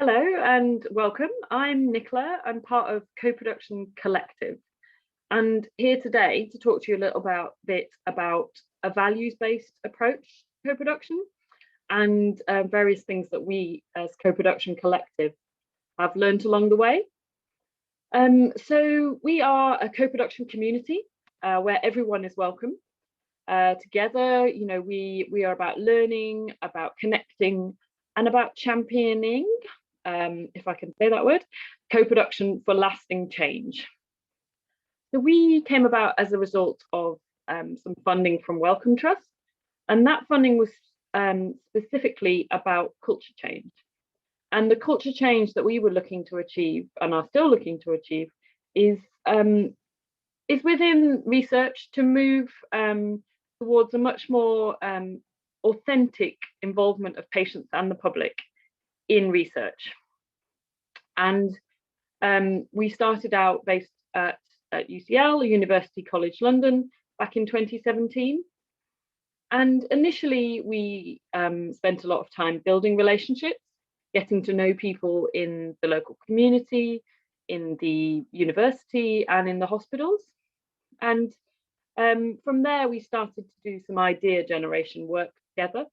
Hello and welcome. I'm Niccola. I'm part of Co-Production Collective, and here today to talk to you a little bit about a values-based approach to co-production and various things that we as Co-Production Collective have learned along the way. So we are a co-production community where everyone is welcome. Together, we are about learning, about connecting, and about championing, if I can say that word, co-production for lasting change. So we came about as a result of some funding from Wellcome Trust, and that funding was specifically about culture change. And the culture change that we were looking to achieve and are still looking to achieve is within research to move towards a much more authentic involvement of patients and the public in research. And we started out based at UCL, University College London, back in 2017. And initially we spent a lot of time building relationships, getting to know people in the local community, in the university and in the hospitals. And from there, we started to do some idea generation work together.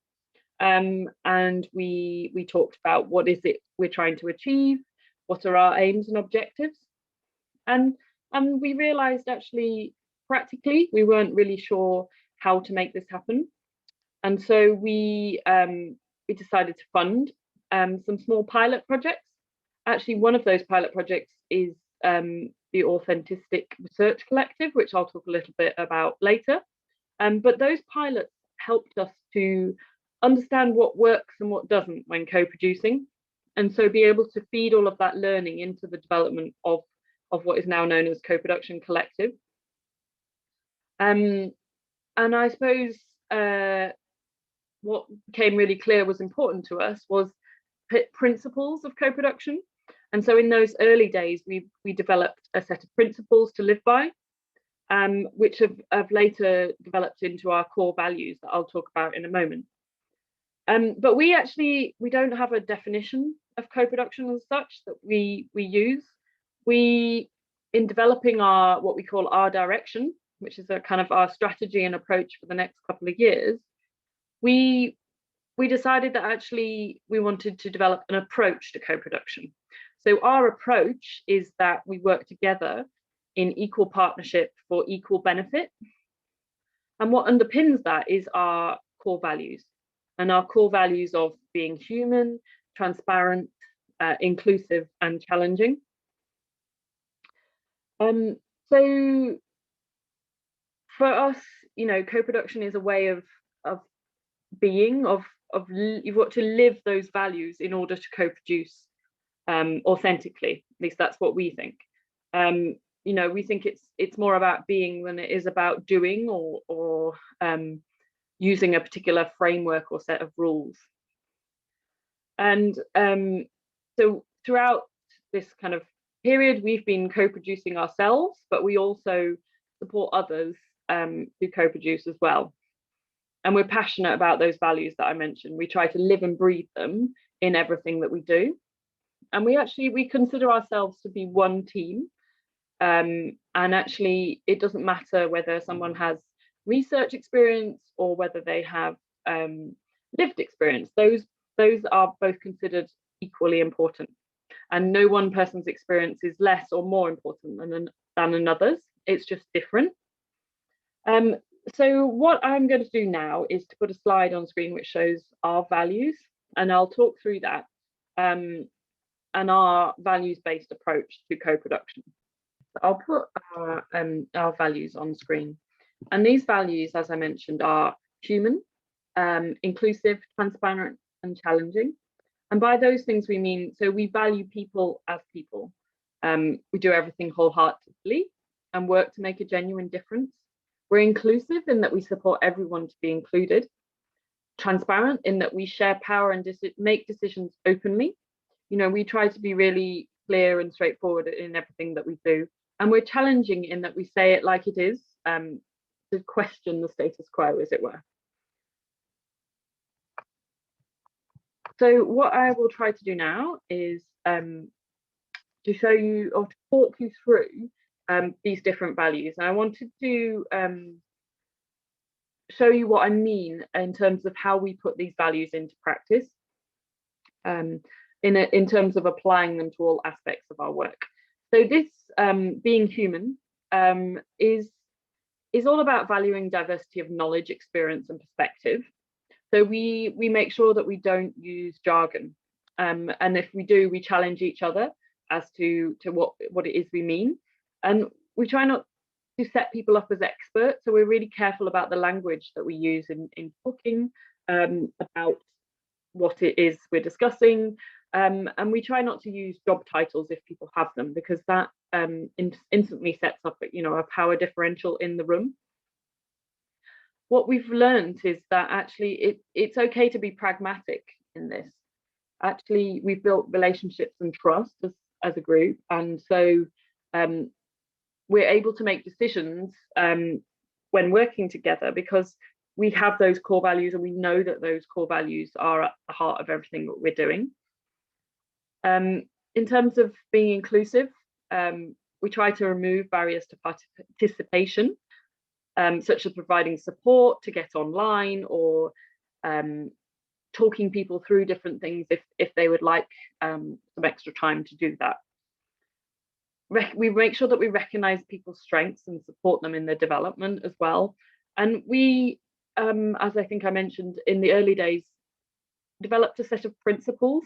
And we talked about what is it we're trying to achieve, what are our aims and objectives. And we realized actually, practically, we weren't really sure how to make this happen. And so we decided to fund some small pilot projects. Actually, one of those pilot projects is the Authentic Research Collective, which I'll talk a little bit about later. But those pilots helped us to understand what works and what doesn't when co-producing, and so be able to feed all of that learning into the development of what is now known as Co-Production Collective. And I suppose what became really clear was important to us was principles of co-production. And so in those early days, we developed a set of principles to live by, which have later developed into our core values that I'll talk about in a moment. But we don't have a definition of co-production as such that we use. In developing what we call our direction, which is a kind of our strategy and approach for the next couple of years, we decided that actually we wanted to develop an approach to co-production. So our approach is that we work together in equal partnership for equal benefit. And what underpins that is our core values, and our core values of being human, transparent, inclusive, and challenging. So for us, co-production is a way of being, you've got to live those values in order to co-produce authentically. At least that's what we think. We think it's more about being than it is about doing or using a particular framework or set of rules. And so throughout this kind of period, we've been co-producing ourselves, but we also support others who co-produce as well. And we're passionate about those values that I mentioned. We try to live and breathe them in everything that we do. And we consider ourselves to be one team. And actually, it doesn't matter whether someone has research experience or whether they have lived experience. Those are both considered equally important. And no one person's experience is less or more important than another's. It's just different. So what I'm going to do now is to put a slide on screen which shows our values, and I'll talk through that and our values-based approach to co-production. So I'll put our values on screen. And these values, as I mentioned, are human, inclusive, transparent, and challenging. And by those things we mean, so we value people as people. We do everything wholeheartedly and work to make a genuine difference. We're inclusive in that we support everyone to be included. Transparent in that we share power and make decisions openly. We try to be really clear and straightforward in everything that we do. And we're challenging in that we say it like it is, to question the status quo, as it were. So what I will try to do now is to show you or to walk you through these different values. And I wanted to show you what I mean in terms of how we put these values into practice, in terms of applying them to all aspects of our work. So this being human is all about valuing diversity of knowledge, experience, and perspective. So we make sure that we don't use jargon, and if we do, we challenge each other as to what it is we mean, and we try not to set people up as experts. So we're really careful about the language that we use in talking about what it is we're discussing, and we try not to use job titles if people have them, because that instantly sets up a power differential in the room. What we've learned is that actually it's okay to be pragmatic in this. Actually, we've built relationships and trust as a group, and so we're able to make decisions when working together because we have those core values, and we know that those core values are at the heart of everything that we're doing. In terms of being inclusive, we try to remove barriers to participation, such as providing support to get online, or talking people through different things if they would like some extra time to do that. We make sure that we recognize people's strengths and support them in their development as well. And we, as I think I mentioned in the early days, developed a set of principles,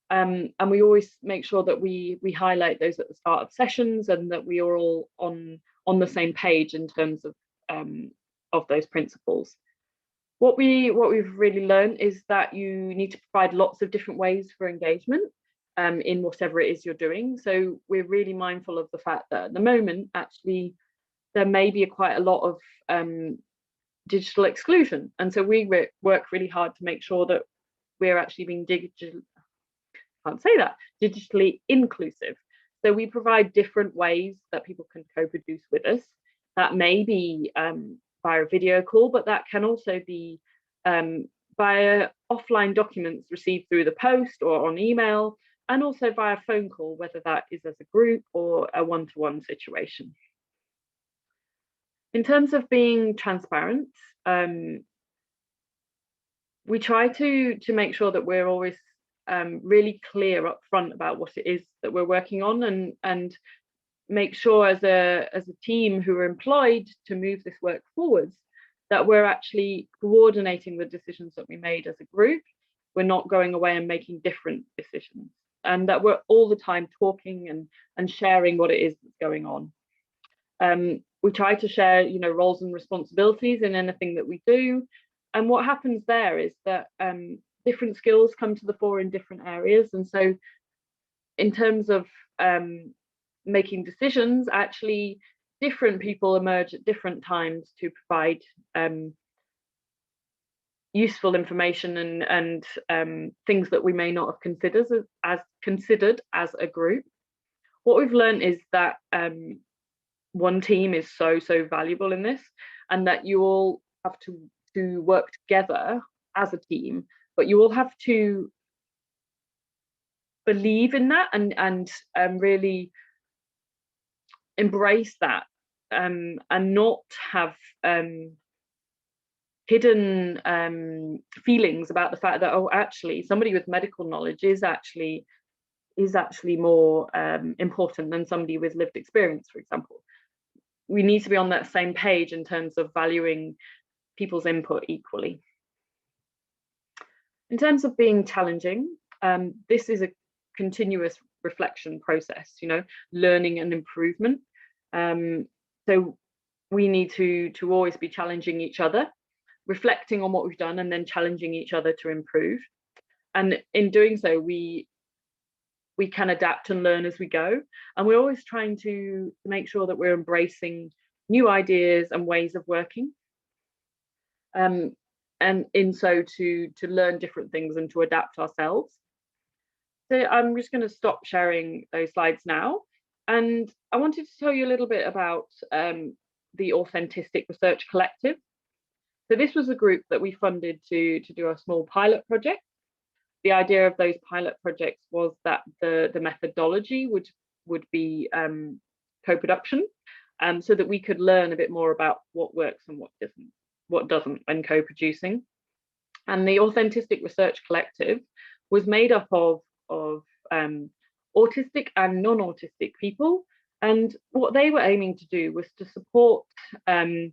and we always make sure that we highlight those at the start of sessions, and that we are all on the same page in terms of those principles. What we've really learned is that you need to provide lots of different ways for engagement in whatever it is you're doing. So we're really mindful of the fact that at the moment, actually, there may be quite a lot of digital exclusion. And so we work really hard to make sure that we're actually being digitally inclusive. So we provide different ways that people can co-produce with us. That may be via a video call, but that can also be via offline documents received through the post or on email, and also via phone call, whether that is as a group or a one-to-one situation. In terms of being transparent, we try to make sure that we're always really clear up front about what it is that we're working on, and make sure as a team who are employed to move this work forwards, that we're actually coordinating the decisions that we made as a group. We're not going away and making different decisions, and that we're all the time talking and sharing what it is that's going on. We try to share, roles and responsibilities in anything that we do. And what happens there is that different skills come to the fore in different areas. And so in terms of making decisions, actually different people emerge at different times to provide useful information and things that we may not have considered as a group. What we've learned is that one team is so valuable in this, and that you all have to work together as a team, but you all have to believe in that and really embrace that, and not have hidden feelings about the fact that, oh, actually somebody with medical knowledge is actually more important than somebody with lived experience, for example. We need to be on that same page in terms of valuing people's input equally. In terms of being challenging, this is a continuous reflection process, learning and improvement. So we need to always be challenging each other, reflecting on what we've done, and then challenging each other to improve. And in doing so, we can adapt and learn as we go. And we're always trying to make sure that we're embracing new ideas and ways of working. And in so to learn different things and to adapt ourselves. So I'm just going to stop sharing those slides now. And I wanted to tell you a little bit about the Authentic Research Collective. So this was a group that we funded to do a small pilot project. the idea of those pilot projects was that the methodology would be co-production, so that we could learn a bit more about what works and what doesn't when co-producing. And the Authentic Research Collective was made up of autistic and non-autistic people. And what they were aiming to do was to support the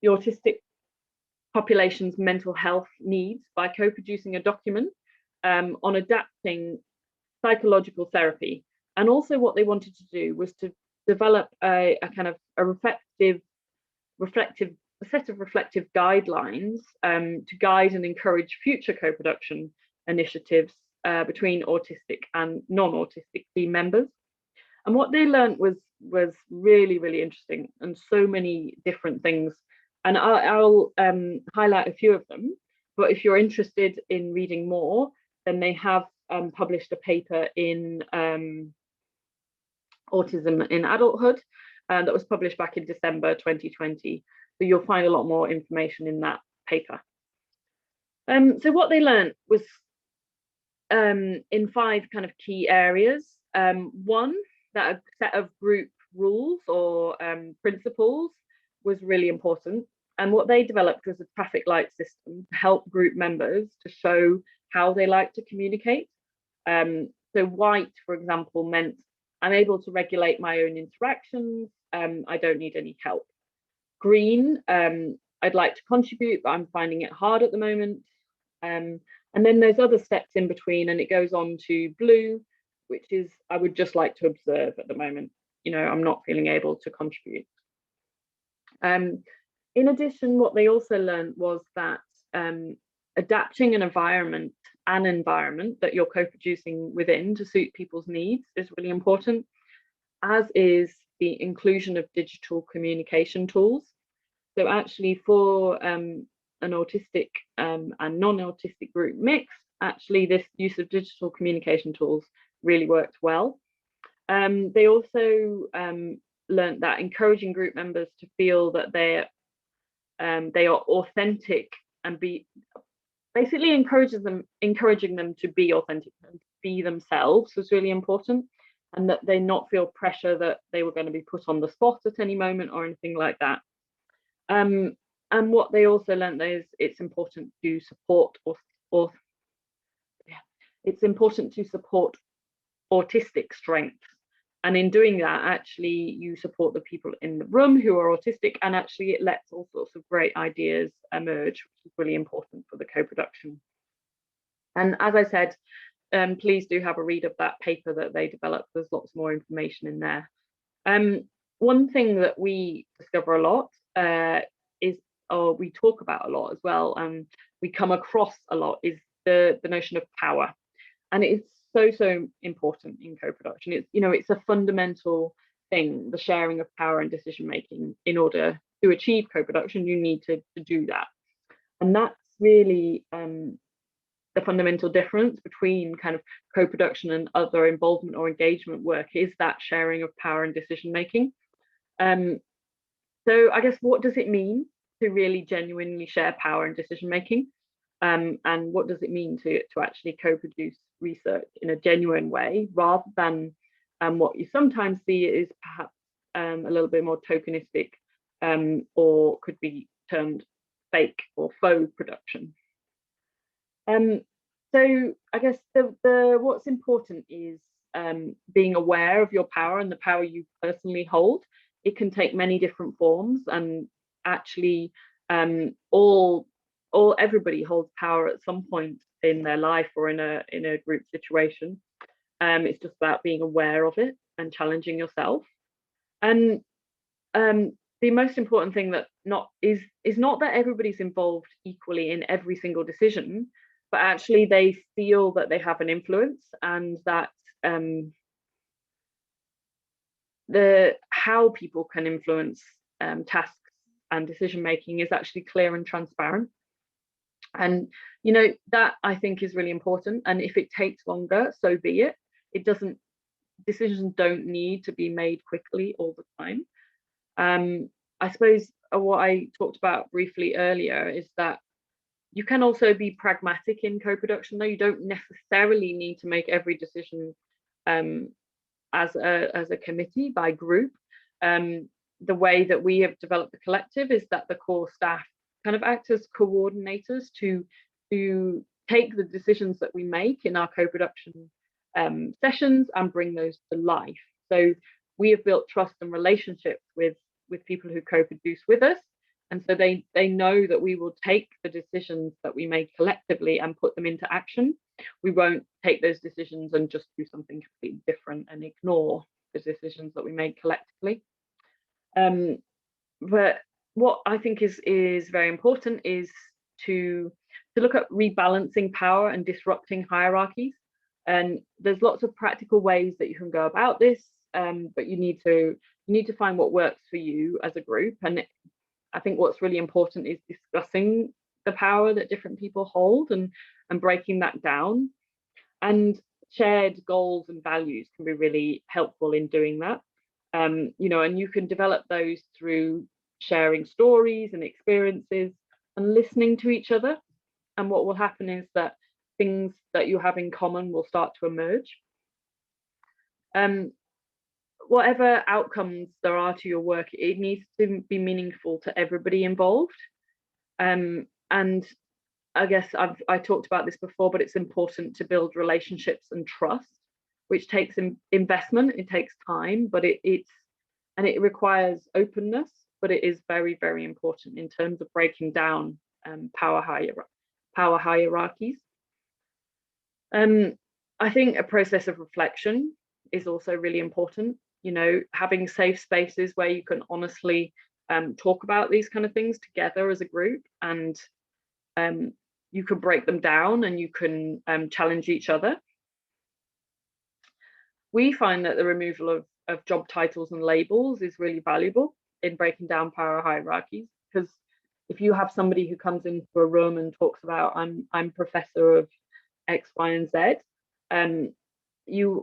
autistic population's mental health needs by co-producing a document on adapting psychological therapy. And also what they wanted to do was to develop a kind of a set of reflective guidelines to guide and encourage future co-production initiatives between autistic and non-autistic team members. And what they learned was really, really interesting, and so many different things. And I'll highlight a few of them. But if you're interested in reading more, then they have published a paper in Autism in Adulthood that was published back in December 2020. So you'll find a lot more information in that paper. So what they learned was in 5 kind of key areas. One, that a set of group rules or principles was really important. And what they developed was a traffic light system to help group members to show how they like to communicate. So white, for example, meant I'm able to regulate my own interactions. I don't need any help. Green, I'd like to contribute, but I'm finding it hard at the moment. And then there's other steps in between, and it goes on to blue, which is I would just like to observe at the moment. You know, I'm not feeling able to contribute. In addition, what they also learned was that adapting an environment that you're co-producing within to suit people's needs is really important, as is the inclusion of digital communication tools. So actually for an autistic and non-autistic group mix, actually this use of digital communication tools really worked well. They also learned that encouraging group members to feel that they are authentic and basically encouraging them to be authentic and be themselves was really important, and that they not feel pressure that they were going to be put on the spot at any moment or anything like that. And what they also learned is it's important to support autistic strengths. And in doing that, actually, you support the people in the room who are autistic, and actually it lets all sorts of great ideas emerge, which is really important for the co-production. And as I said, please do have a read of that paper that they developed. There's lots more information in there. One thing that we discover a lot or we talk about a lot as well, and we come across a lot, is the notion of power. And it's so important in co-production. It's a fundamental thing, the sharing of power and decision making. In order to achieve co-production, you need to do that. And that's really the fundamental difference between kind of co-production and other involvement or engagement work, is that sharing of power and decision making. So I guess, what does it mean to really genuinely share power and decision making? And what does it mean to actually co-produce research in a genuine way, rather than what you sometimes see is perhaps a little bit more tokenistic, or could be termed fake or faux production. So I guess what's important is being aware of your power and the power you personally hold. It can take many different forms, and actually everybody holds power at some point in their life or in a group situation. It's just about being aware of it and challenging yourself. And the most important thing that is not that everybody's involved equally in every single decision, but actually they feel that they have an influence, and that how people can influence tasks and decision making is actually clear and transparent. And that, I think, is really important. And if it takes longer, so be it. Decisions don't need to be made quickly all the time. I suppose what I talked about briefly earlier is that You can also be pragmatic in co-production, though. You don't necessarily need to make every decision as a committee by group. The way that we have developed the collective is that the core staff kind of act as coordinators to take the decisions that we make in our co-production sessions and bring those to life. So we have built trust and relationships with people who co-produce with us, and so they know that we will take the decisions that we make collectively and put them into action. We won't take those decisions and just do something completely different and ignore the decisions that we made collectively. But what I think is very important is to look at rebalancing power and disrupting hierarchies. And there's lots of practical ways that you can go about this, but you need to find what works for you as a group. And I think what's really important is discussing the power that different people hold and breaking that down. And shared goals and values can be really helpful in doing that. And you can develop those through sharing stories and experiences and listening to each other. And what will happen is that things that you have in common will start to emerge. Whatever outcomes there are to your work, it needs to be meaningful to everybody involved. And I guess I talked about this before, but it's important to build relationships and trust, which takes investment, it takes time, but it requires openness, but it is very, very important in terms of breaking down power hierarchies. I think a process of reflection is also really important. Having safe spaces where you can honestly talk about these kind of things together as a group, and you can break them down and you can challenge each other. We find that the removal of job titles and labels is really valuable in breaking down power hierarchies, because if you have somebody who comes into a room and talks about I'm professor of X, Y, and Z,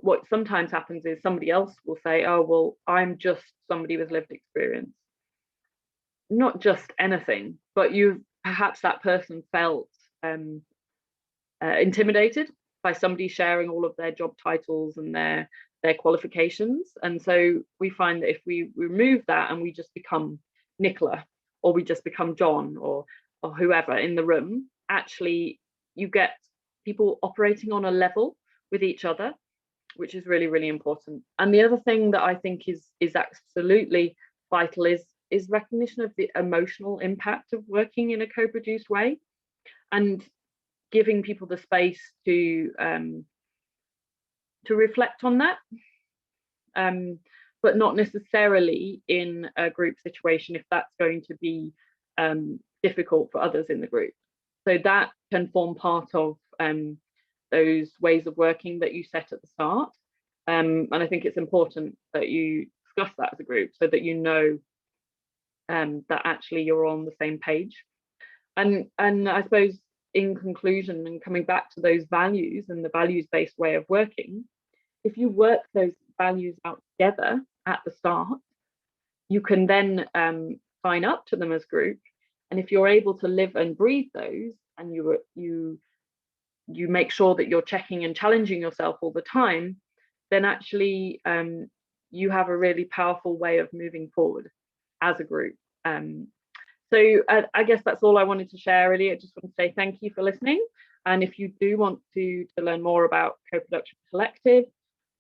what sometimes happens is somebody else will say, oh, well, I'm just somebody with lived experience. Not just anything, but perhaps that person felt intimidated by somebody sharing all of their job titles and their qualifications. And so we find that if we remove that and we just become Niccola, or we just become John, or whoever in the room, actually you get people operating on a level with each other, which is really, really important. And the other thing that I think is absolutely vital is recognition of the emotional impact of working in a co-produced way, and giving people the space to reflect on that, but not necessarily in a group situation if that's going to be difficult for others in the group. So that can form part of those ways of working that you set at the start. And I think it's important that you discuss that as a group so that you know that actually you're on the same page. And I suppose in conclusion, and coming back to those values and the values-based way of working, if you work those values out together at the start, you can then sign up to them as group. And if you're able to live and breathe those, and you make sure that you're checking and challenging yourself all the time, then actually you have a really powerful way of moving forward as a group. So I guess that's all I wanted to share, really. I just want to say thank you for listening. And if you do want to learn more about Co-Production Collective,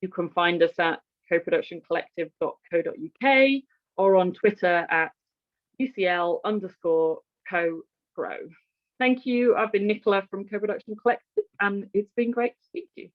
you can find us at coproductioncollective.co.uk or on Twitter at UCL_co-pro. Thank you. I've been Niccola from Co-Production Collective, and it's been great to speak to you.